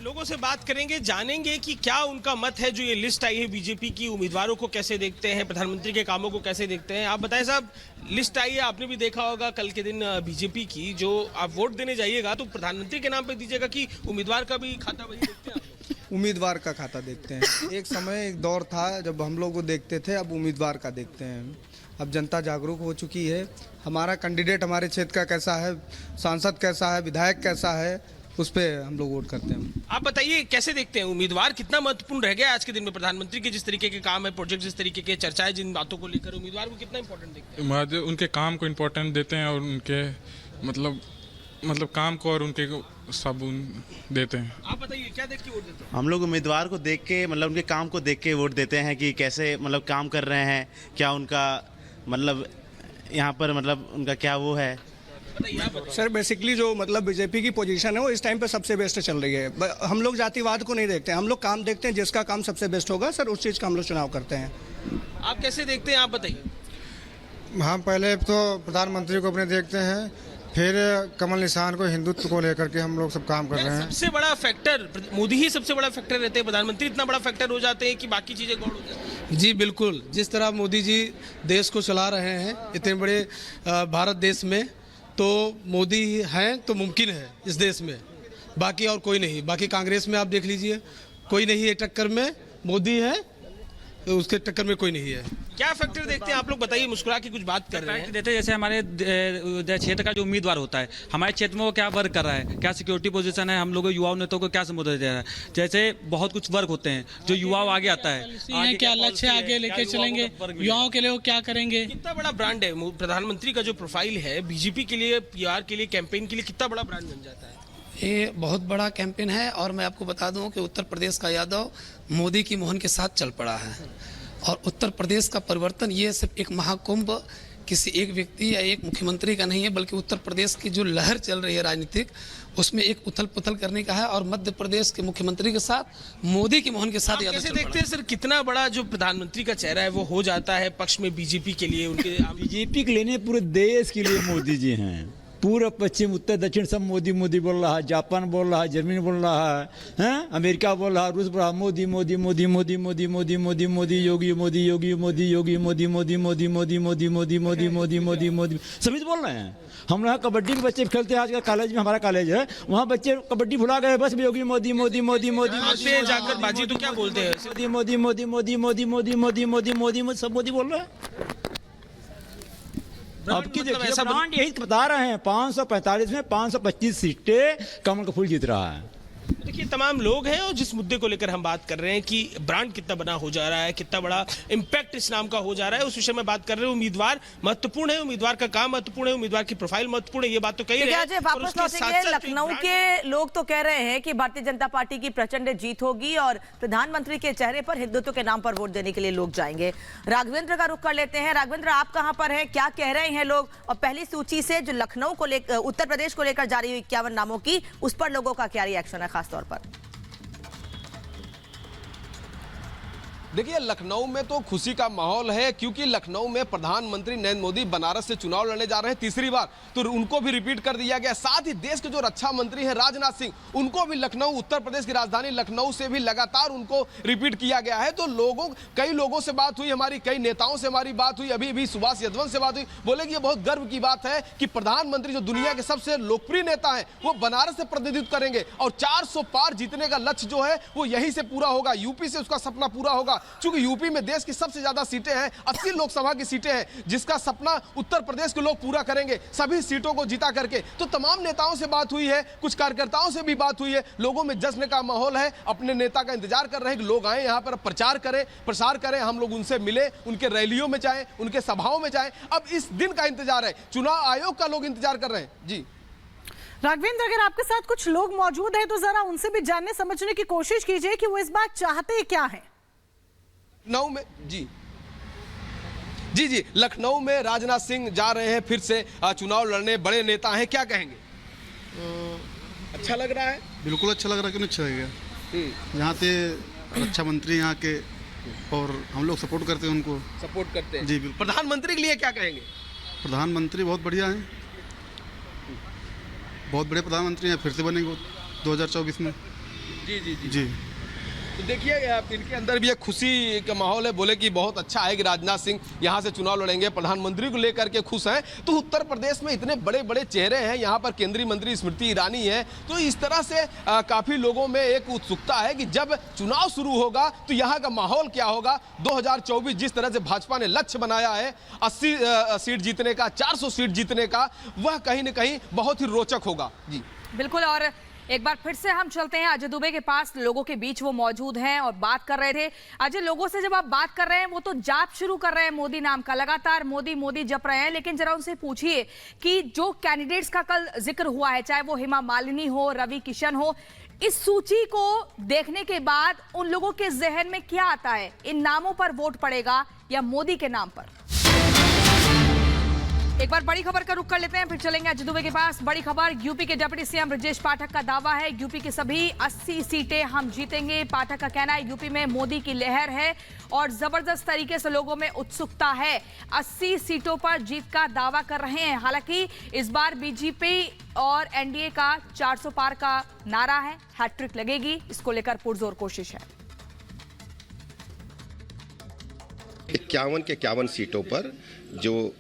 लोगों से बात करेंगे, जानेंगे कि क्या उनका मत है जो ये लिस्ट आई है बीजेपी की, उम्मीदवारों को कैसे देखते हैं, प्रधानमंत्री के कामों को कैसे देखते हैं। आप बताएं साहब, लिस्ट आई है, आपने भी देखा होगा कल के दिन बीजेपी की, जो आप वोट देने जाइएगा तो प्रधानमंत्री के नाम पे दीजिएगा कि उम्मीदवार का भी खाता वही देखते हैं आप लोग? उम्मीदवार का खाता देखते हैं। एक समय एक दौर था जब हम लोग को देखते थे, अब उम्मीदवार का देखते हैं। अब जनता जागरूक हो चुकी है। हमारा कैंडिडेट हमारे क्षेत्र का कैसा है, सांसद कैसा है, विधायक कैसा है, उस पर हम लोग वोट करते हैं। आप बताइए कैसे देखते हैं, उम्मीदवार कितना महत्वपूर्ण रह गया आज के दिन में? प्रधानमंत्री के जिस तरीके के काम है, प्रोजेक्ट जिस तरीके के चर्चाएं जिन बातों को लेकर, उम्मीदवार को कितना इंपॉर्टेंट देखते हैं? उनके काम को इम्पोर्टेंट देते हैं और उनके मतलब काम को और उनके सब देते हैं। आप बताइए क्या देख के वोट देते हैं? हम लोग उम्मीदवार को देख के, मतलब उनके काम को देख के वोट देते हैं कि कैसे मतलब काम कर रहे हैं, क्या उनका मतलब यहाँ पर मतलब उनका क्या वो है। सर बेसिकली जो मतलब बीजेपी की पोजीशन है वो इस टाइम पे सबसे बेस्ट चल रही है। हम लोग जातिवाद को नहीं देखते हैं, हम लोग काम देखते हैं, जिसका काम सबसे बेस्ट होगा सर उस चीज़ का हम लोग चुनाव करते हैं। आप कैसे देखते हैं, आप बताइए। हम पहले तो प्रधानमंत्री को अपने देखते हैं, फिर कमल निशान को, हिंदुत्व को लेकर के हम लोग सब काम कर रहे हैं। सबसे बड़ा फैक्टर मोदी ही सबसे बड़ा फैक्टर रहते हैं, प्रधानमंत्री इतना बड़ा फैक्टर हो जाते हैं कि बाकी चीजें गौड़ हो जाती हैं। जी बिल्कुल, जिस तरह मोदी जी देश को चला रहे हैं इतने बड़े भारत देश में, तो मोदी हैं तो मुमकिन है इस देश में, बाकी और कोई नहीं। बाकी कांग्रेस में आप देख लीजिए, कोई नहीं है टक्कर में, मोदी है तो उसके टक्कर में कोई नहीं है। क्या फैक्टर देखते हैं आप लोग, बताइए। मुस्कुरा के कुछ बात कर रहे हैं। देते जैसे हमारे क्षेत्र का जो उम्मीदवार होता है, हमारे क्षेत्र में वो क्या वर्क कर रहा है, क्या सिक्योरिटी पोजीशन है, हम लोग युवा नेताओं को क्या संबोधित दे रहा है। जैसे बहुत कुछ वर्क होते हैं जो युवा आगे आता है, क्या लक्ष्य आगे लेके चलेंगे, युवाओं के लिए वो क्या करेंगे। कितना बड़ा ब्रांड है प्रधानमंत्री का जो प्रोफाइल है, बीजेपी के लिए, पीआर के लिए, कैंपेन के लिए कितना बड़ा ब्रांड बन जाता है? ये बहुत बड़ा कैंपेन है और मैं आपको बता दूं कि उत्तर प्रदेश का यादव मोदी की मोहन के साथ चल पड़ा है। और उत्तर प्रदेश का परिवर्तन ये सिर्फ एक महाकुंभ किसी एक व्यक्ति या एक मुख्यमंत्री का नहीं है, बल्कि उत्तर प्रदेश की जो लहर चल रही है राजनीतिक, उसमें एक उथल पुथल करने का है। और मध्य प्रदेश के मुख्यमंत्री के साथ, मोदी की मोहन के साथ यादव कैसे चल देखते हैं सर, कितना बड़ा जो प्रधानमंत्री का चेहरा है वो हो जाता है पक्ष में बीजेपी के लिए, उनके बीजेपी के लिए पूरे देश के लिए मोदी जी हैं। पूरा पश्चिम उत्तर दक्षिण सब मोदी मोदी बोल रहा है, जापान बोल रहा है, जर्मनी बोल रहा है, अमेरिका बोल रहा है, रूस बोल रहा है, मोदी मोदी मोदी मोदी मोदी मोदी मोदी मोदी योगी मोदी योगी मोदी योगी मोदी मोदी मोदी मोदी मोदी मोदी मोदी मोदी मोदी मोदी सभी तो बोल रहे हैं। हम लोग कबड्डी के बच्चे खेलते हैं, आज कॉलेज में, हमारा कॉलेज है, वहाँ बच्चे कबड्डी भुला गए, बस योगी मोदी मोदी मोदी मोदी पे जाकर बाजी तो क्या बोलते हैं, मोदी मोदी मोदी मोदी मोदी मोदी मोदी मोदी मोदी मोदी सब मोदी बोल रहे हैं। अब की देखिए ब्रांड यही बता रहे हैं, 545 में 525 सीटें कमल का फूल जीत रहा है। देखिए तमाम लोग हैं और जिस मुद्दे को लेकर हम बात कर रहे हैं कि ब्रांड कितना बना हो जा रहा है, कितना बड़ा इंपैक्ट इस नाम का हो जा रहा है, उस विषय में बात कर रहे हैं। उम्मीदवार महत्वपूर्ण है, उम्मीदवार का काम महत्वपूर्ण है, उम्मीदवार की प्रोफाइल महत्वपूर्ण है, ये बात तो कही रहे हैं। वापस लौटेंगे, लखनऊ के लोग तो कह रहे हैं कि भारतीय जनता पार्टी की प्रचंड जीत होगी और प्रधानमंत्री के चेहरे पर हिंदुत्व के नाम पर वोट देने के लिए लोग जाएंगे। राघवेंद्र का रुख कर लेते हैं। राघवेंद्र, आप कहां पर हैं, क्या कह रहे हैं लोग? और पहली सूची से जो लखनऊ को लेकर, उत्तर प्रदेश को लेकर जारी हुई 51 नामों की, उस पर लोगों का क्या रिएक्शन है खासतौर पर? देखिए लखनऊ में तो खुशी का माहौल है, क्योंकि लखनऊ में प्रधानमंत्री नरेंद्र मोदी बनारस से चुनाव लड़ने जा रहे हैं तीसरी बार, तो उनको भी रिपीट कर दिया गया। साथ ही देश के जो रक्षा मंत्री हैं राजनाथ सिंह, उनको भी लखनऊ, उत्तर प्रदेश की राजधानी लखनऊ से भी लगातार उनको रिपीट किया गया है। तो कई लोगों से बात हुई, हमारी कई नेताओं से हमारी बात हुई, अभी भी सुभाष यदवंश से बात हुई, बोले कि ये बहुत गर्व की बात है कि प्रधानमंत्री जो दुनिया के सबसे लोकप्रिय नेता है वो बनारस से प्रतिनिधित्व करेंगे और 400 पार जीतने का लक्ष्य जो है वो यहीं से पूरा होगा, यूपी से उसका सपना पूरा होगा। चूंकि यूपी में देश की सबसे ज्यादा सीटें हैं, 80 लोकसभा की सीटें हैं, जिसका सपना उत्तर प्रदेश के लोग पूरा करेंगे सभी सीटों को जीता करके। तो तमाम नेताओं से बात हुई है, कुछ कार्यकर्ताओं से भी बात हुई है, लोगों में जश्न का माहौल है, अपने नेता का इंतजार कर रहे हैं कि लोग आए यहाँ पर प्रचार करें, प्रसार करें, हम लोग उनसे मिले, उनके रैलियों में जाएं, उनके सभाओं में जाएं। अब इस दिन का इंतजार है, चुनाव आयोग का लोग इंतजार कर रहे हैं। जी राघवेंद्र, अगर आपके साथ कुछ लोग मौजूद हैं तो जरा उनसे भी जानने समझने की कोशिश कीजिए कि वो इस बार चाहते क्या हैं। लखनऊ में जी जी जी लखनऊ में राजनाथ सिंह जा रहे हैं फिर से चुनाव लड़ने, बड़े नेता हैं, क्या कहेंगे? अच्छा लग रहा है? बिल्कुल अच्छा लग रहा है, क्यों अच्छा लगेगा। यहाँ से रक्षा मंत्री यहाँ के, और हम लोग सपोर्ट करते हैं उनको। सपोर्ट करते हैं जी बिल्कुल। प्रधानमंत्री के लिए क्या कहेंगे? प्रधानमंत्री बहुत बढ़िया हैं, बहुत बड़े प्रधानमंत्री हैं, फिर से बनेंगे 2024 में। जी जी जी जी। तो देखिए इनके अंदर भी एक खुशी का माहौल है। बोले कि बहुत अच्छा है कि राजनाथ सिंह यहाँ से चुनाव लड़ेंगे, प्रधानमंत्री को लेकर के खुश हैं। तो उत्तर प्रदेश में इतने बड़े बड़े चेहरे हैं, यहाँ पर केंद्रीय मंत्री स्मृति ईरानी है, तो इस तरह से काफ़ी लोगों में एक उत्सुकता है कि जब चुनाव शुरू होगा तो यहाँ का माहौल क्या होगा। 2024 जिस तरह से भाजपा ने लक्ष्य बनाया है 80 सीट जीतने का, 400 सीट जीतने का, वह कहीं ना कहीं बहुत ही रोचक होगा। जी बिल्कुल। और एक बार फिर से हम चलते हैं अजय दुबे के पास, लोगों के बीच वो मौजूद हैं और बात कर रहे थे। अजय, लोगों से जब आप बात कर रहे हैं वो तो जाप शुरू कर रहे हैं मोदी नाम का, लगातार मोदी मोदी जप रहे हैं, लेकिन जरा उनसे पूछिए कि जो कैंडिडेट्स का कल जिक्र हुआ है, चाहे वो हेमा मालिनी हो, रवि किशन हो, इस सूची को देखने के बाद उन लोगों के जहन में क्या आता है? इन नामों पर वोट पड़ेगा या मोदी के नाम पर? एक बार बड़ी खबर का रुख कर लेते हैं, फिर चलेंगे अजय दुबे के पास। बड़ी खबर, यूपी के डिप्टी सीएम ब्रजेश पाठक का दावा है यूपी की सभी 80 सीटें हम जीतेंगे। पाठक का कहना है यूपी में मोदी की लहर है और जबरदस्त तरीके से लोगों में उत्सुकता है। 80 सीटों पर जीत का दावा कर रहे हैं। हालांकि इस बार बीजेपी और एनडीए का 400 पार का नारा है, हैट्रिक लगेगी, इसको लेकर पुरजोर कोशिश है। 51 के 51 सीटों पर जो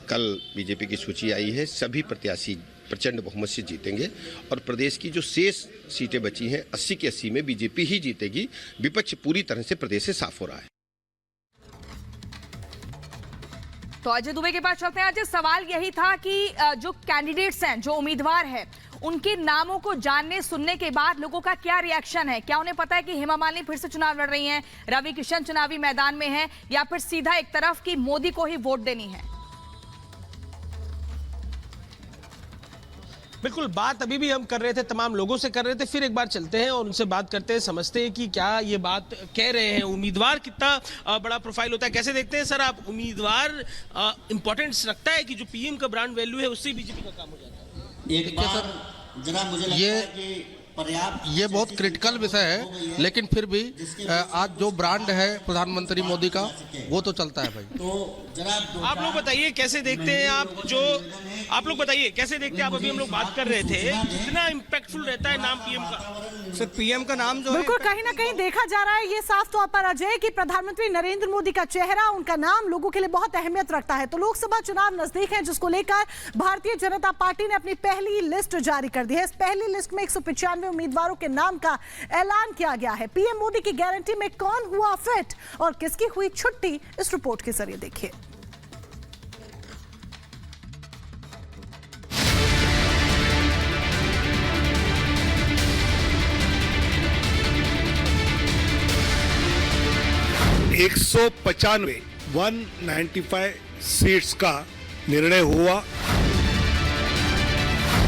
कल बीजेपी की सूची आई है, सभी प्रत्याशी प्रचंड बहुमत से जीतेंगे और प्रदेश की जो शेष सीटें बची हैं 80 की 80 में बीजेपी ही जीतेगी। विपक्ष पूरी तरह से प्रदेश से साफ हो रहा है। तो अजय दुबे के पास चलते हैं। अजय, सवाल यही था कि जो कैंडिडेट्स हैं, जो उम्मीदवार हैं, उनके नामों को जानने सुनने के बाद लोगों का क्या रिएक्शन है? क्या उन्हें पता है कि हेमा मालिनी फिर से चुनाव लड़ रही हैं, रवि किशन चुनावी मैदान में हैं, या फिर सीधा एक तरफ की मोदी को ही वोट देनी है? बिल्कुल, बात अभी भी हम कर रहे थे, तमाम लोगों से कर रहे थे, फिर एक बार चलते हैं और उनसे बात करते हैं, समझते हैं कि क्या ये बात कह रहे हैं। उम्मीदवार कितना बड़ा प्रोफाइल होता है, कैसे देखते हैं सर आप? उम्मीदवार इंपॉर्टेंस रखता है कि जो पीएम का ब्रांड वैल्यू है उससे बीजेपी का काम हो जाता है? एक बार जरा मुझे लगता है कि ये बहुत क्रिटिकल विषय है, लेकिन फिर भी आज जो ब्रांड है प्रधानमंत्री मोदी का वो तो चलता है भाई। तो जरा आप लोग बताइए कैसे देखते हैं आप? जो आप लोग बताइए कैसे देखते हैं आप? अभी हम लोग बात कर रहे थे, कितना इम्पैक्टफुल रहता है नाम पीएम का? सर पीएम का नाम जो बिल्कुल कहीं ना कहीं देखा जा रहा है ये साफ तौर पर अजय कि प्रधानमंत्री नरेंद्र मोदी का चेहरा, उनका नाम लोगों के लिए बहुत अहमियत रखता है। तो लोकसभा चुनाव नजदीक है, जिसको लेकर भारतीय जनता पार्टी ने अपनी पहली लिस्ट जारी कर दी है। इस पहली लिस्ट में 195 उम्मीदवारों के नाम का ऐलान किया गया है। पीएम मोदी की गारंटी में कौन हुआ फिट और किसकी हुई छुट्टी, इस रिपोर्ट के जरिए देखिए। एक 195 सीट्स का निर्णय हुआ।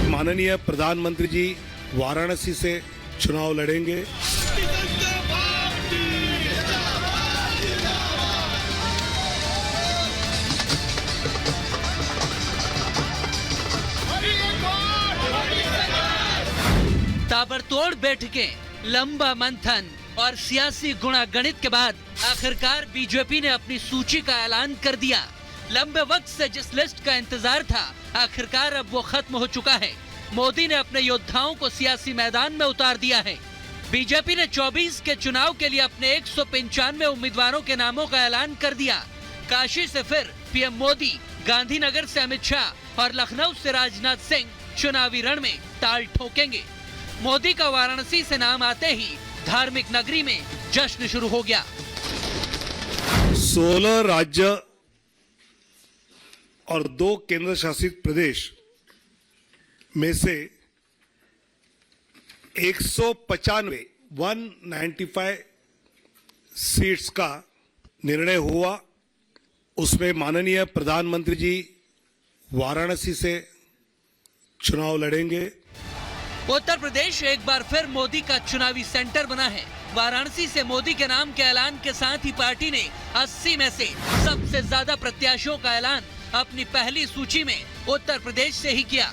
माननीय प्रधानमंत्री जी वाराणसी से चुनाव लड़ेंगे। ताबड़तोड़ बैठकें, लंबा मंथन और सियासी गुणागणित के बाद आखिरकार बीजेपी ने अपनी सूची का ऐलान कर दिया। लंबे वक्त से जिस लिस्ट का इंतजार था, आखिरकार अब वो खत्म हो चुका है। मोदी ने अपने योद्धाओं को सियासी मैदान में उतार दिया है। बीजेपी ने 24 के चुनाव के लिए अपने 195 उम्मीदवारों के नामों का ऐलान कर दिया। काशी से फिर पीएम मोदी, गांधीनगर से अमित शाह और लखनऊ से राजनाथ सिंह चुनावी रण में ताल ठोकेंगे। मोदी का वाराणसी से नाम आते ही धार्मिक नगरी में जश्न शुरू हो गया। 16 राज्य और 2 केंद्र शासित प्रदेश में से 195 सीट्स का निर्णय हुआ। उसमें माननीय प्रधानमंत्री जी वाराणसी से चुनाव लड़ेंगे। उत्तर प्रदेश एक बार फिर मोदी का चुनावी सेंटर बना है। वाराणसी से मोदी के नाम के ऐलान के साथ ही पार्टी ने 80 में से सबसे ज्यादा प्रत्याशियों का ऐलान अपनी पहली सूची में उत्तर प्रदेश से ही किया।